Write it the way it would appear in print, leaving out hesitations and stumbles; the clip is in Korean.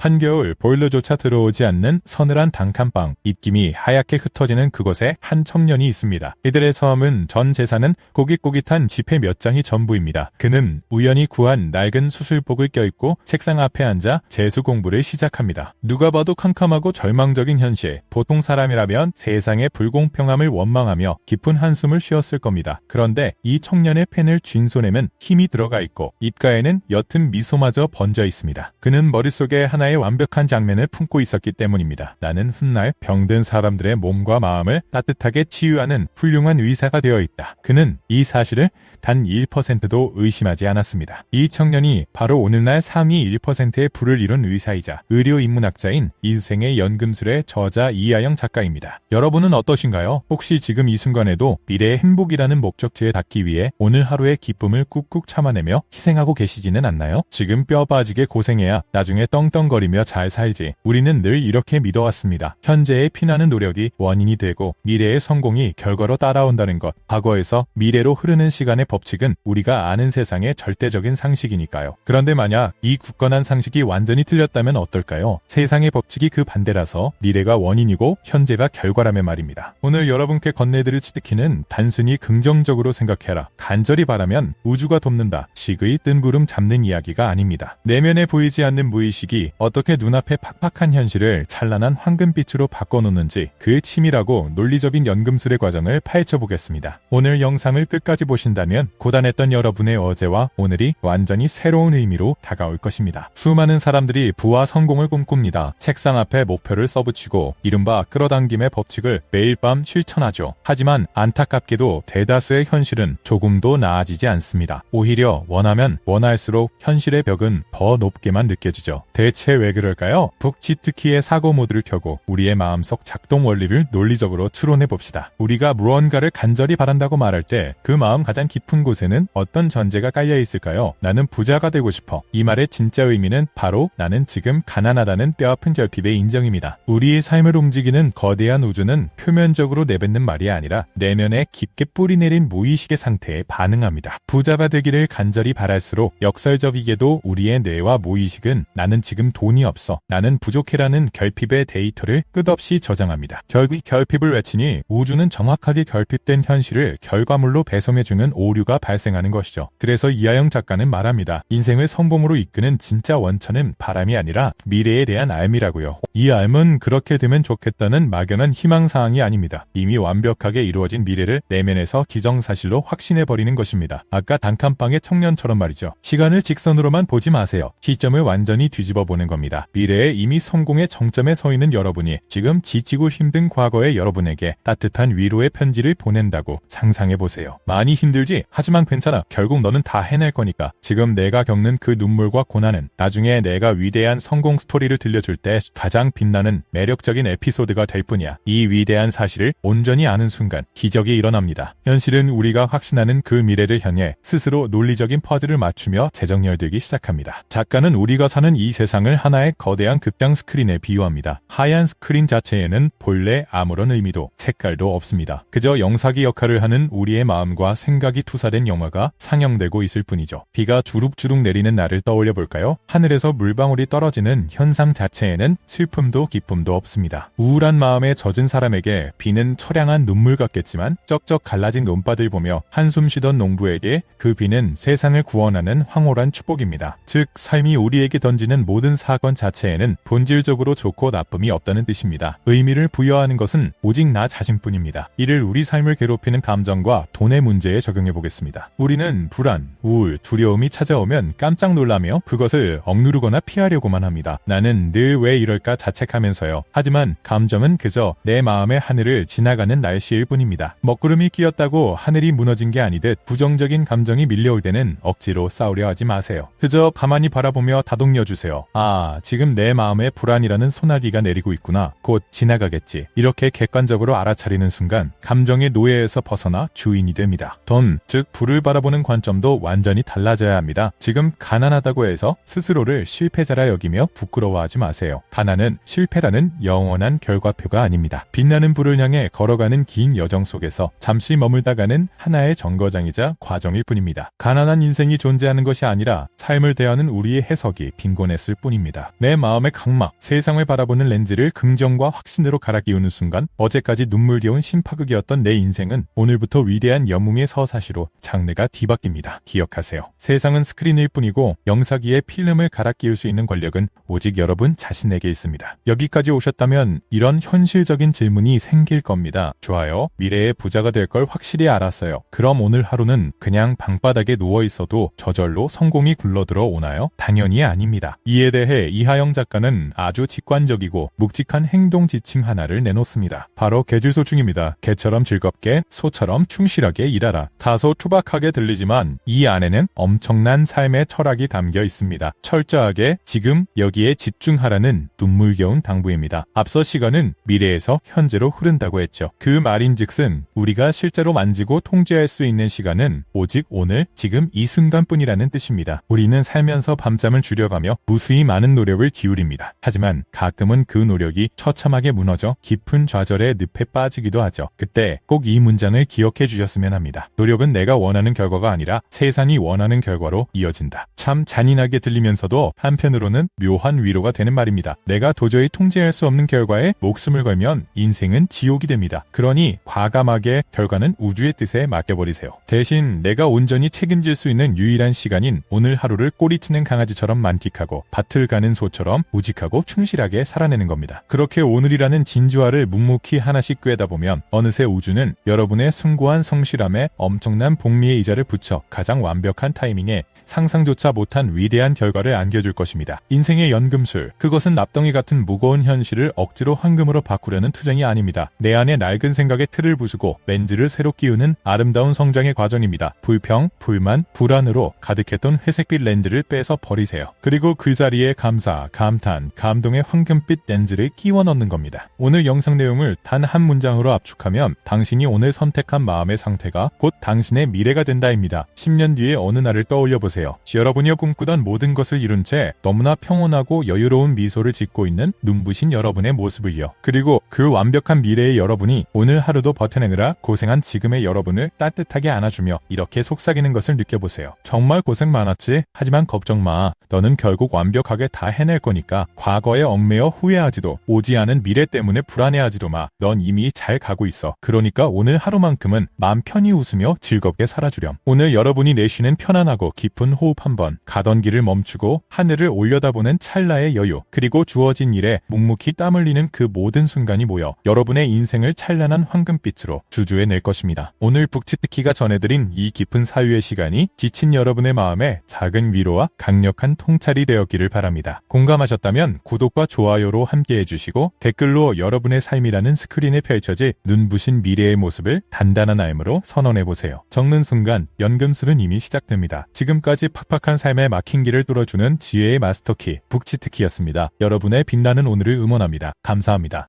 한겨울 보일러조차 들어오지 않는 서늘한 단칸방, 입김이 하얗게 흩어지는 그곳에 한 청년이 있습니다. 이들의 섬은 전 재산은 꼬깃꼬깃한 지폐 몇 장이 전부입니다. 그는 우연히 구한 낡은 수술복을 껴입고 책상 앞에 앉아 재수 공부를 시작합니다. 누가 봐도 캄캄하고 절망적인 현실, 보통 사람이라면 세상의 불공평함을 원망하며 깊은 한숨을 쉬었을 겁니다. 그런데 이 청년의 펜을 쥔 손에는 힘이 들어가 있고 입가에는 옅은 미소마저 번져 있습니다. 그는 머릿속에 하나의 완벽한 장면을 품고 있었기 때문입니다. 나는 훗날 병든 사람들의 몸과 마음을 따뜻하게 치유하는 훌륭한 의사가 되어 있다. 그는 이 사실을 단 1%도 의심하지 않았습니다. 이 청년이 바로 오늘날 상위 1%의 부를 이룬 의사이자 의료인문학자인 인생의 연금술의 저자 이하영 작가입니다. 여러분은 어떠신가요? 혹시 지금 이 순간에도 미래의 행복이라는 목적지에 닿기 위해 오늘 하루의 기쁨을 꾹꾹 참아내며 희생하고 계시지는 않나요? 지금 뼈 빠지게 고생해야 나중에 떵떵거리며 잘 살지. 우리는 늘 이렇게 믿어왔습니다. 현재의 피나는 노력이 원인이 되고 미래의 성공이 결과로 따라온다는 것. 과거에서 미래로 흐르는 시간의 법칙은 우리가 아는 세상의 절대적인 상식이니까요. 그런데 만약 이 굳건한 상식이 완전히 틀렸다면 어떨까요? 세상의 법칙이 그 반대라서 미래가 원인이고 현재가 결과라면 말입니다. 오늘 여러분께 건네드릴 치트키는 단순히 긍정적으로 생각해라. 간절히 바라면 우주가 돕는다. 식의 뜬구름 잡는 이야기가 아닙니다. 내면에 보이지 않는 무의식이 어떻게 눈앞의 팍팍한 현실을 찬란한 황금빛으로 바꿔놓는지 그 치밀하고 논리적인 연금술의 과정을 파헤쳐보겠습니다. 오늘 영상을 끝까지 보신다면 고단했던 여러분의 어제와 오늘이 완전히 새로운 의미로 다가올 것입니다. 수많은 사람들이 부와 성공을 꿈꿉니다. 책상 앞에 목표를 써붙이고 이른바 끌어당김의 법칙을 매일 밤 실천하죠. 하지만 안타깝게도 대다수의 현실은 조금도 나아지지 않습니다. 오히려 원하면 원할수록 현실의 벽은 더 높게만 느껴지죠. 대체 왜 그럴까요? 북치트키의 사고 모드를 켜고 우리의 마음속 작동 원리를 논리적으로 추론해봅시다. 우리가 무언가를 간절히 바란다고 말할 때 그 마음 가장 깊은 곳에는 어떤 전제가 깔려 있을까요? 나는 부자가 되고 싶어. 이 말의 진짜 의미는 바로 나는 지금 가난하다는 뼈아픈 결핍의 인정입니다. 우리의 삶을 움직이는 거대한 우주는 표면적으로 내뱉는 말이 아니라 내면에 깊게 뿌리내린 무의식의 상태에 반응합니다. 부자가 되기를 간절히 바랄수록 역설적이게도 우리의 뇌와 무의식은 나는 지금 돈이 없어, 나는 부족해라는 결핍의 데이터를 끝없이 저장합니다. 결국 결핍을 외치니 우주는 정확하게 결핍된 현실을 결과물로 배송해주는 오류가 발생하는 것이죠. 그래서 이하영 작가는 말합니다. 인생을 성공으로 이끄는 진짜 원천은 바람이 아니라 미래에 대한 알미라고요. 이 알은 그렇게 되면 좋겠다는 막연한 희망사항이 아닙니다. 이미 완벽하게 이루어진 미래를 내면에서 기정사실로 확신해버리는 것입니다. 아까 단칸방의 청년처럼 말이죠. 시간을 직선으로만 보지 마세요. 시점을 완전히 뒤집어 보는 겁니다. 미래에 이미 성공의 정점에 서 있는 여러분이 지금 지치고 힘든 과거의 여러분에게 따뜻한 위로의 편지를 보낸다고 상상해보세요. 많이 힘들지? 하지만 괜찮아. 결국 너는 다 해낼 거니까. 지금 내가 겪는 그 눈물과 고난은 나중에 내가 위대한 성공 스토리를 들려줄 때 가장 빛나는 매력적인 에피소드가 될 뿐이야. 이 위대한 사실을 온전히 아는 순간 기적이 일어납니다. 현실은 우리가 확신하는 그 미래를 향해 스스로 논리적인 퍼즐을 맞추며 재정렬되기 시작합니다. 작가는 우리가 사는 이 세상을 하나의 거대한 극장 스크린에 비유합니다. 하얀 스크린 자체에는 본래 아무런 의미도 색깔도 없습니다. 그저 영사기 역할을 하는 우리의 마음과 생각이 투사된 영화가 상영되고 있을 뿐이죠. 비가 주룩주룩 내리는 날을 떠올려 볼까요? 하늘에서 물방울이 떨어지는 현상 자체에는 슬픔도 기쁨도 없습니다. 우울한 마음에 젖은 사람에게 비는 처량한 눈물 같겠지만 쩍쩍 갈라진 논밭을 보며 한숨 쉬던 농부에게 그 비는 세상을 구원하는 황홀한 축복입니다. 즉 삶이 우리에게 던지는 모든 사건 자체에는 본질적으로 좋고 나쁨이 없다는 뜻입니다. 의미를 부여하는 것은 오직 나 자신뿐입니다. 이를 우리 삶을 괴롭히는 감정과 돈의 문제에 적용해 보겠습니다. 우리는 불안, 우울, 두려움이 찾아오면 깜짝 놀라며 그것을 억누르거나 피하려고만 합니다. 나는 늘 왜 이럴까 자책하면서요. 하지만 감정은 그저 내 마음의 하늘을 지나가는 날씨일 뿐입니다. 먹구름이 끼었다고 하늘이 무너진 게 아니듯 부정적인 감정이 밀려올 때는 억지로 싸우려 하지 마세요. 그저 가만히 바라보며 다독여주세요. 아, 지금 내 마음에 불안이라는 소나기가 내리고 있구나. 곧 지나가겠지. 이렇게 객관적으로 알아차리는 순간 감정의 노예에서 벗어나 주인이 됩니다. 돈, 즉 부를 바라보는 관점도 완전히 달라져야 합니다. 지금 가난하다고 해서 스스로를 실패자라 여기며 부끄러워하지 마세요. 가난은 실패라는 영원한 결과표가 아닙니다. 빛나는 불을 향해 걸어가는 긴 여정 속에서 잠시 머물다가는 하나의 정거장이자 과정일 뿐입니다. 가난한 인생이 존재하는 것이 아니라 삶을 대하는 우리의 해석이 빈곤했을 뿐입니다. 겁니다. 내 마음의 각막, 세상을 바라보는 렌즈를 긍정과 확신으로 갈아 끼우는 순간 어제까지 눈물겨운 심파극이었던 내 인생은 오늘부터 위대한 영웅의 서사시로 장르가 뒤바뀝니다. 기억하세요. 세상은 스크린일 뿐이고 영사기에 필름을 갈아 끼울 수 있는 권력은 오직 여러분 자신에게 있습니다. 여기까지 오셨다면 이런 현실적인 질문이 생길 겁니다. 좋아요. 미래의 부자가 될 걸 확실히 알았어요. 그럼 오늘 하루는 그냥 방바닥에 누워 있어도 저절로 성공이 굴러들어 오나요? 당연히 아닙니다. 이에 대해 이하영 작가는 아주 직관적이고 묵직한 행동 지침 하나를 내놓습니다. 바로 개질소충입니다. 개처럼 즐겁게, 소처럼 충실하게 일하라. 다소 투박하게 들리지만 이 안에는 엄청난 삶의 철학이 담겨 있습니다. 철저하게 지금 여기에 집중하라는 눈물겨운 당부입니다. 앞서 시간은 미래에서 현재로 흐른다고 했죠. 그 말인즉슨 우리가 실제로 만지고 통제할 수 있는 시간은 오직 오늘, 지금 이 순간뿐이라는 뜻입니다. 우리는 살면서 밤잠을 줄여가며 무수히 많은 노력을 기울입니다. 하지만 가끔은 그 노력이 처참하게 무너져 깊은 좌절의 늪에 빠지기도 하죠. 그때 꼭 이 문장을 기억해 주셨으면 합니다. 노력은 내가 원하는 결과가 아니라 세상이 원하는 결과로 이어진다. 참 잔인하게 들리면서도 한편으로는 묘한 위로가 되는 말입니다. 내가 도저히 통제할 수 없는 결과에 목숨을 걸면 인생은 지옥이 됩니다. 그러니 과감하게 결과는 우주의 뜻에 맡겨버리세요. 대신 내가 온전히 책임질 수 있는 유일한 시간인 오늘 하루를 꼬리치는 강아지처럼 만끽하고 밭을 가는 소처럼 우직하고 충실하게 살아내는 겁니다. 그렇게 오늘이라는 진주화를 묵묵히 하나씩 꿰다 보면 어느새 우주는 여러분의 숭고한 성실함에 엄청난 복리의 이자를 붙여 가장 완벽한 타이밍에 상상조차 못한 위대한 결과를 안겨줄 것입니다. 인생의 연금술, 그것은 납덩이 같은 무거운 현실을 억지로 황금으로 바꾸려는 투쟁이 아닙니다. 내 안에 낡은 생각의 틀을 부수고 렌즈를 새로 끼우는 아름다운 성장의 과정입니다. 불평, 불만, 불안으로 가득했던 회색빛 렌즈를 빼서 버리세요. 그리고 그 자리에 감사, 감탄, 감동의 황금빛 렌즈를 끼워 넣는 겁니다. 오늘 영상 내용을 단 한 문장으로 압축하면 당신이 오늘 선택한 마음의 상태가 곧 당신의 미래가 된다입니다. 10년 뒤의 어느 날을 떠올려 보세요. 여러분이 꿈꾸던 모든 것을 이룬 채 너무나 평온하고 여유로운 미소를 짓고 있는 눈부신 여러분의 모습을요. 그리고 그 완벽한 미래의 여러분이 오늘 하루도 버텨내느라 고생한 지금의 여러분을 따뜻하게 안아주며 이렇게 속삭이는 것을 느껴보세요. 정말 고생 많았지? 하지만 걱정 마. 너는 결국 완벽하게 다 해낼 거니까 과거에 얽매여 후회하지도 오지 않은 미래 때문에 불안해하지도 마. 넌 이미 잘 가고 있어. 그러니까 오늘 하루만큼은 마음 편히 웃으며 즐겁게 살아주렴. 오늘 여러분이 내쉬는 편안하고 깊은 호흡 한번, 가던 길을 멈추고 하늘을 올려다보는 찰나의 여유, 그리고 주어진 일에 묵묵히 땀 흘리는 그 모든 순간이 모여 여러분의 인생을 찬란한 황금빛으로 주주해낼 것입니다. 오늘 북치트키가 전해드린 이 깊은 사유의 시간이 지친 여러분의 마음에 작은 위로와 강력한 통찰이 되었기를 바랍니다. 공감하셨다면 구독과 좋아요로 함께해 주시고 댓글로 여러분의 삶이라는 스크린에 펼쳐질 눈부신 미래의 모습을 단단한 알므로 선언해보세요. 적는 순간 연금술은 이미 시작됩니다. 지금까지 팍팍한 삶에 막힌 길을 뚫어주는 지혜의 마스터키 북치트키였습니다. 여러분의 빛나는 오늘을 응원합니다. 감사합니다.